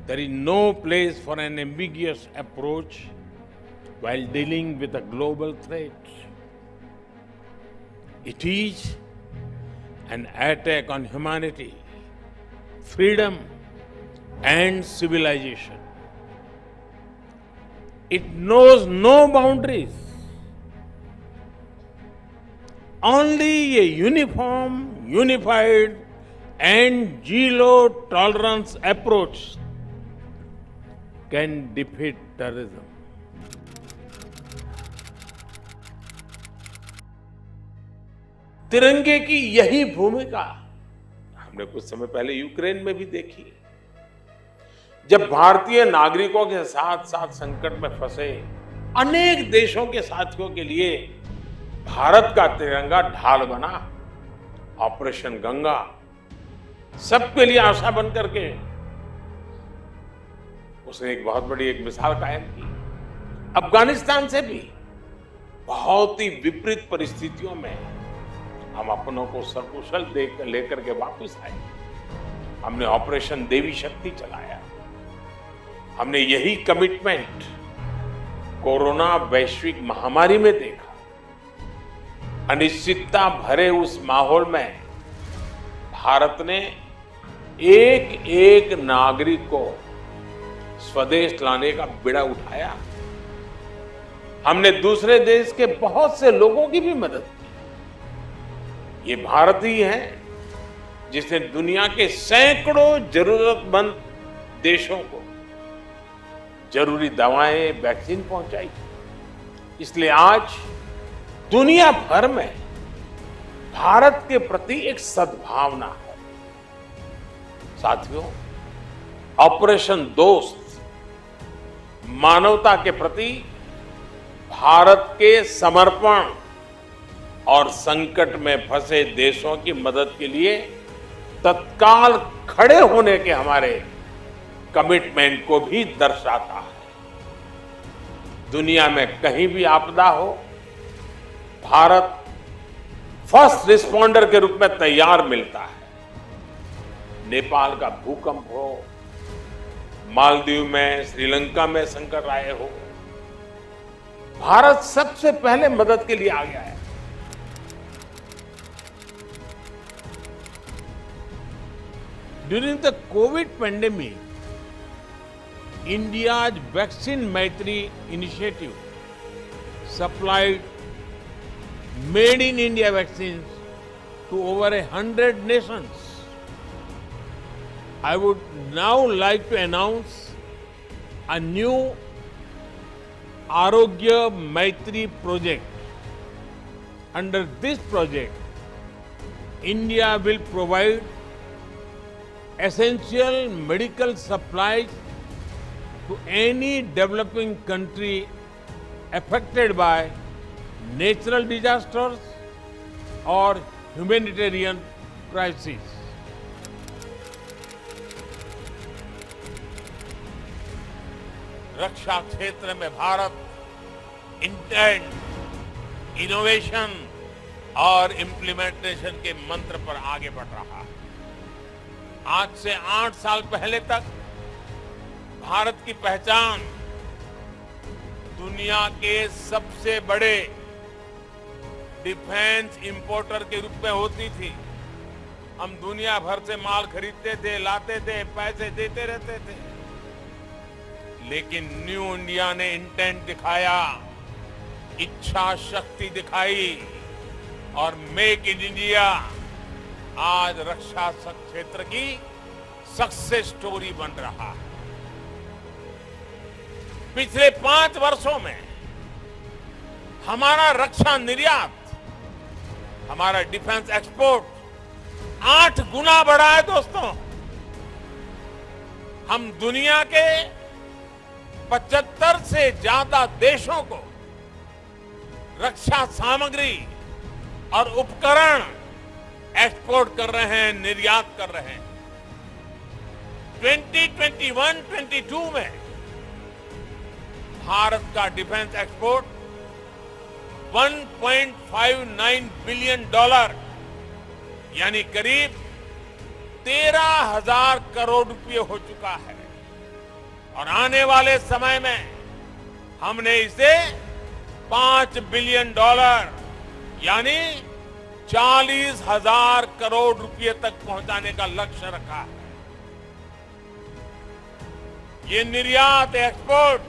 There is no place for an ambiguous approach while dealing with a global threat. It is an attack on humanity, freedom, and civilization. It knows no boundaries. Only a uniform, unified, and zero-tolerance approach can defeat terrorism. तिरंगे की यही भूमिका हमने कुछ समय पहले Ukraine में भी देखी। जब भारतीय नागरिकों के साथ साथ संकट में फंसे अनेक देशों के साथियों के लिए भारत का तिरंगा ढाल बना। ऑपरेशन गंगा सबके लिए आशा बन करके उसने एक बहुत बड़ी मिसाल कायम की। अफगानिस्तान से भी बहुत ही विपरीत परिस्थितियों में हम अपनों को सकुशल लेकर के वापस आए। हमने ऑपरेशन देवी शक्ति चलाया। हमने यही कमिटमेंट कोरोना वैश्विक महामारी में देखा। अनिश्चितता भरे उस माहौल में भारत ने एक एक नागरिक को स्वदेश लाने का बीड़ा उठाया। हमने दूसरे देश के बहुत से लोगों की भी मदद की। ये भारत ही है जिसने दुनिया के सैकड़ों जरूरतमंद देशों को जरूरी दवाएं, वैक्सीन पहुंचाई। इसलिए आज दुनिया भर में भारत के प्रति एक सद्भावना है। साथियों, ऑपरेशन दोस्त मानवता के प्रति भारत के समर्पण और संकट में फंसे देशों की मदद के लिए तत्काल खड़े होने के हमारे कमिटमेंट को भी दर्शाता है। दुनिया में कहीं भी आपदा हो, भारत फर्स्ट रिस्पॉन्डर के रूप में तैयार मिलता है। नेपाल का भूकंप हो, मालदीव में, श्रीलंका में संकट आए हो, भारत सबसे पहले मदद के लिए आ गया है। During the COVID pandemic, India's Vaccine Maitri initiative supplied made in India vaccines to over 100 nations. I would now like to announce a new Arogya Maitri project. Under this project, India will provide essential medical supplies to any developing country affected by natural disasters or humanitarian crises. रक्षा क्षेत्र में Bharat intent, innovation और implementation के मंत्र पर आगे बढ़ रहा है। आज से 8 साल पहले तक भारत की पहचान दुनिया के सबसे बड़े डिफेंस इंपोर्टर के रूप में होती थी। हम दुनिया भर से माल खरीदते थे, लाते थे, पैसे देते रहते थे। लेकिन न्यू इंडिया ने इंटेंट दिखाया, इच्छा शक्ति दिखाई और मेक इन इंडिया आज रक्षा क्षेत्र की सक्सेस स्टोरी बन रहा है। पिछले 5 वर्षों में हमारा रक्षा निर्यात, हमारा डिफेंस एक्सपोर्ट 8 गुना बढ़ा है। दोस्तों, हम दुनिया के 75 से ज्यादा देशों को रक्षा सामग्री और उपकरण एक्सपोर्ट कर रहे हैं, निर्यात कर रहे हैं। 2021-22 में भारत का डिफेंस एक्सपोर्ट $1.59 बिलियन यानी करीब 13,000 करोड़ रुपए हो चुका है। और आने वाले समय में हमने इसे $5 बिलियन यानी 40,000 करोड़ रुपए तक पहुंचाने का लक्ष्य रखा है। ये निर्यात एक्सपोर्ट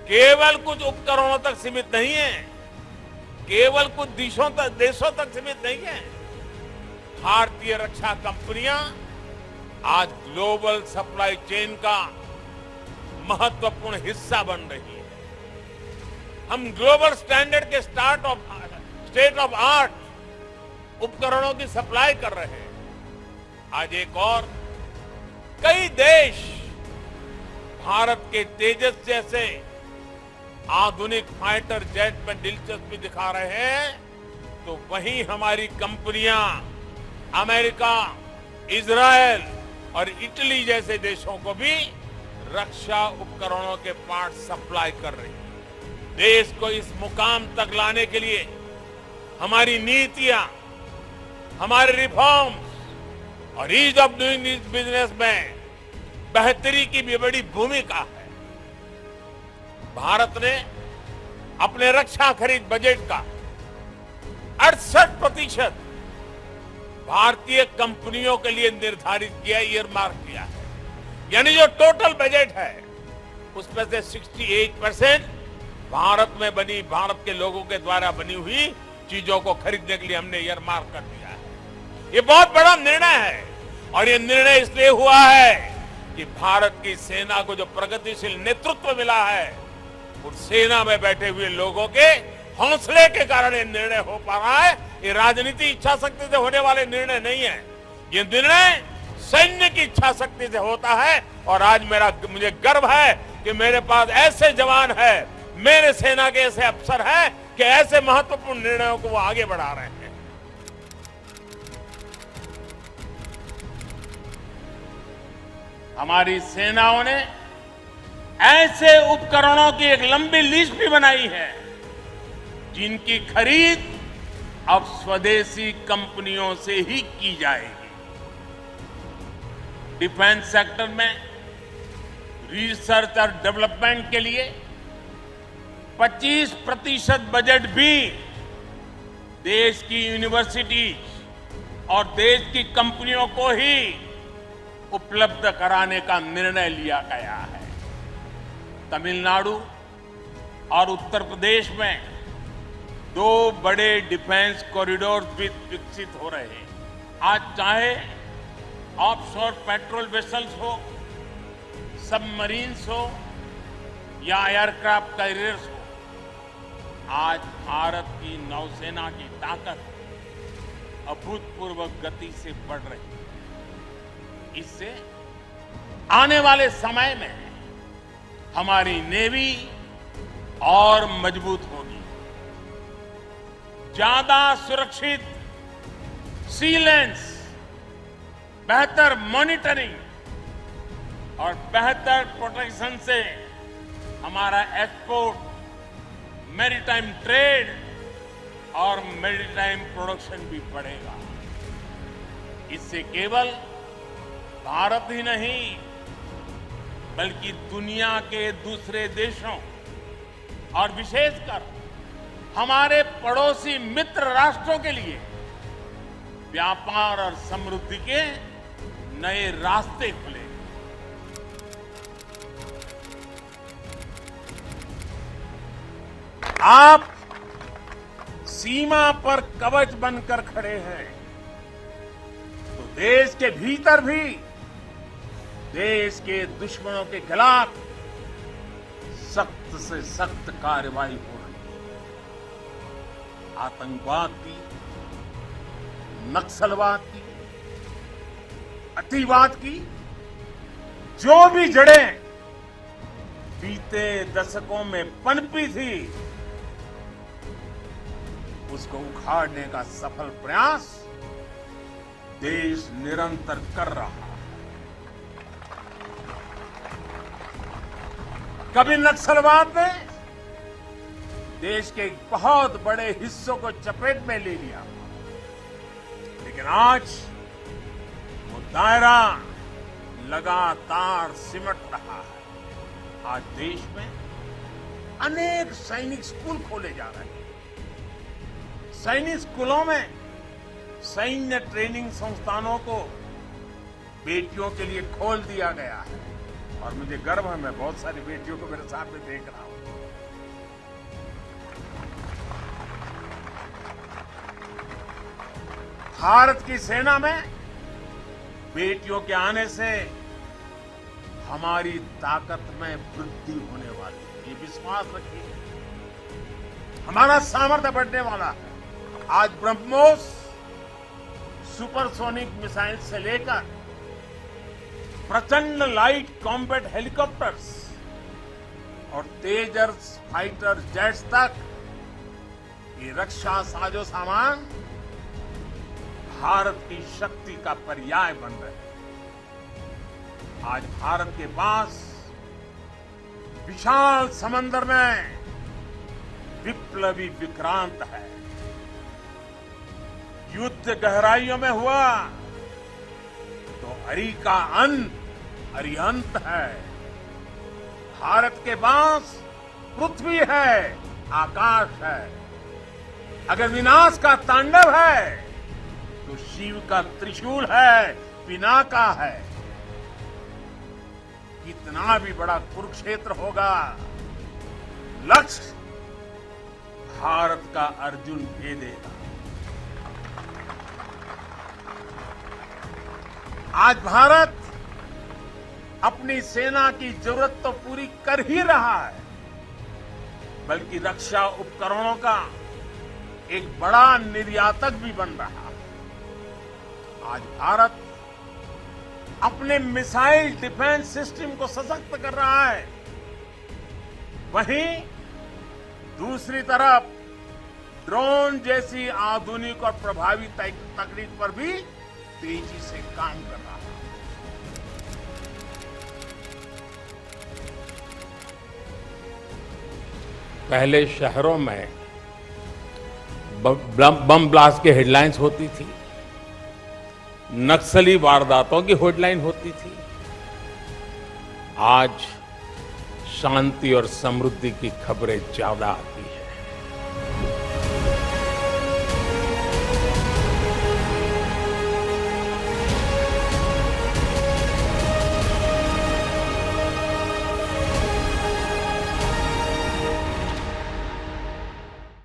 केवल कुछ उपकरणों तक सीमित नहीं है, केवल कुछ देशों तक सीमित नहीं है। भारतीय रक्षा कंपनियां आज ग्लोबल सप्लाई चेन का महत्वपूर्ण हिस्सा बन रही है। हम ग्लोबल स्टैंडर्ड के स्टेट ऑफ आर्ट उपकरणों की सप्लाई कर रहे हैं। आज एक और कई देश भारत के तेजस जैसे आधुनिक फाइटर जेट में दिलचस्पी दिखा रहे हैं, तो वहीं हमारी कंपनियां अमेरिका, इजरायल और इटली जैसे देशों को भी रक्षा उपकरणों के पार्ट सप्लाई कर रही है। देश को इस मुकाम तक लाने के लिए हमारी नीतियां, हमारे रिफॉर्म्स और ईज ऑफ डूइंग बिजनेस में बेहतरी की भी बड़ी भूमिका है। भारत ने अपने रक्षा खरीद बजट का 68% भारतीय कंपनियों के लिए निर्धारित किया, ईयरमार्क किया है। यानी जो टोटल बजट है उसमें से 68% भारत में बनी, भारत के लोगों के द्वारा बनी हुई चीजों को खरीदने के लिए हमने ईयरमार्क कर दिया है। ये बहुत बड़ा निर्णय है और ये निर्णय इसलिए हुआ है कि भारत की सेना को जो प्रगतिशील नेतृत्व मिला है, उस सेना में बैठे हुए लोगों के हौसले के कारण ये निर्णय हो पा रहा है। ये राजनीति इच्छा शक्ति से होने वाले निर्णय नहीं है, ये निर्णय सैन्य की इच्छा शक्ति से होता है। और आज मुझे गर्व है कि मेरे पास ऐसे जवान है, मेरे सेना के ऐसे अफसर हैं कि ऐसे महत्वपूर्ण निर्णयों को वो आगे बढ़ा रहे हैं। हमारी सेनाओं ने ऐसे उपकरणों की एक लंबी लिस्ट भी बनाई है जिनकी खरीद अब स्वदेशी कंपनियों से ही की जाएगी। डिफेंस सेक्टर में रिसर्च और डेवलपमेंट के लिए 25% बजट भी देश की यूनिवर्सिटीज और देश की कंपनियों को ही उपलब्ध कराने का निर्णय लिया गया है। तमिलनाडु और उत्तर प्रदेश में 2 बड़े डिफेंस कॉरिडोर भी विकसित हो रहे हैं। आज चाहे ऑफशोर पेट्रोल वेसल्स हो, सबमरीन्स हो या एयरक्राफ्ट कैरियर्स हो, आज भारत की नौसेना की ताकत अभूतपूर्व गति से बढ़ रही है। इससे आने वाले समय में हमारी नेवी और मजबूत होगी। ज्यादा सुरक्षित सी लेन्स, बेहतर मॉनिटरिंग और बेहतर प्रोटेक्शन से हमारा एक्सपोर्ट, मैरीटाइम ट्रेड और मैरीटाइम प्रोडक्शन भी बढ़ेगा। इससे केवल भारत ही नहीं बल्कि दुनिया के दूसरे देशों और विशेषकर हमारे पड़ोसी मित्र राष्ट्रों के लिए व्यापार और समृद्धि के नए रास्ते खुले। आप सीमा पर कवच बनकर खड़े हैं तो देश के भीतर भी देश के दुश्मनों के खिलाफ सख्त से सख्त कार्रवाई हो रही है। आतंकवाद की, नक्सलवाद की, अतिवाद की जो भी जड़ें बीते दशकों में पनपी थी, उसको उखाड़ने का सफल प्रयास देश निरंतर कर रहा है। कभी नक्सलवाद ने देश के बहुत बड़े हिस्सों को चपेट में ले लिया, लेकिन आज वो दायरा लगातार सिमट रहा है। आज देश में अनेक सैनिक स्कूल खोले जा रहे हैं। सैनिक स्कूलों में सैन्य ट्रेनिंग संस्थानों को बेटियों के लिए खोल दिया गया है और मुझे गर्व है, मैं बहुत सारी बेटियों को मेरे सामने देख रहा हूं। भारत की सेना में बेटियों के आने से हमारी ताकत में वृद्धि होने वाली है, ये विश्वास रखिए। हमारा सामर्थ्य बढ़ने वाला है। आज ब्रह्मोस सुपरसोनिक मिसाइल से लेकर प्रचंड लाइट कॉम्बैट हेलीकॉप्टर्स और तेजस फाइटर जेट्स तक ये रक्षा साजो सामान भारत की शक्ति का पर्याय बन रहे हैं। आज भारत के पास विशाल समंदर में विप्लवी विक्रांत है। युद्ध गहराइयों में हुआ तो अरी का अंत अरिहंत है। भारत के पास पृथ्वी है, आकाश है। अगर विनाश का तांडव है तो शिव का त्रिशूल है, पिनाका है। कितना भी बड़ा कुरुक्षेत्र होगा, लक्ष्य भारत का अर्जुन भेदेगा। आज भारत अपनी सेना की जरूरत तो पूरी कर ही रहा है, बल्कि रक्षा उपकरणों का एक बड़ा निर्यातक भी बन रहा है। आज भारत अपने मिसाइल डिफेंस सिस्टम को सशक्त कर रहा है, वहीं दूसरी तरफ ड्रोन जैसी आधुनिक और प्रभावी तकनीक पर भी तेजी से काम कर रहा है। पहले शहरों में बम ब्लास्ट की हेडलाइंस होती थी, नक्सली वारदातों की हेडलाइन होती थी। आज शांति और समृद्धि की खबरें ज्यादा आती हैं।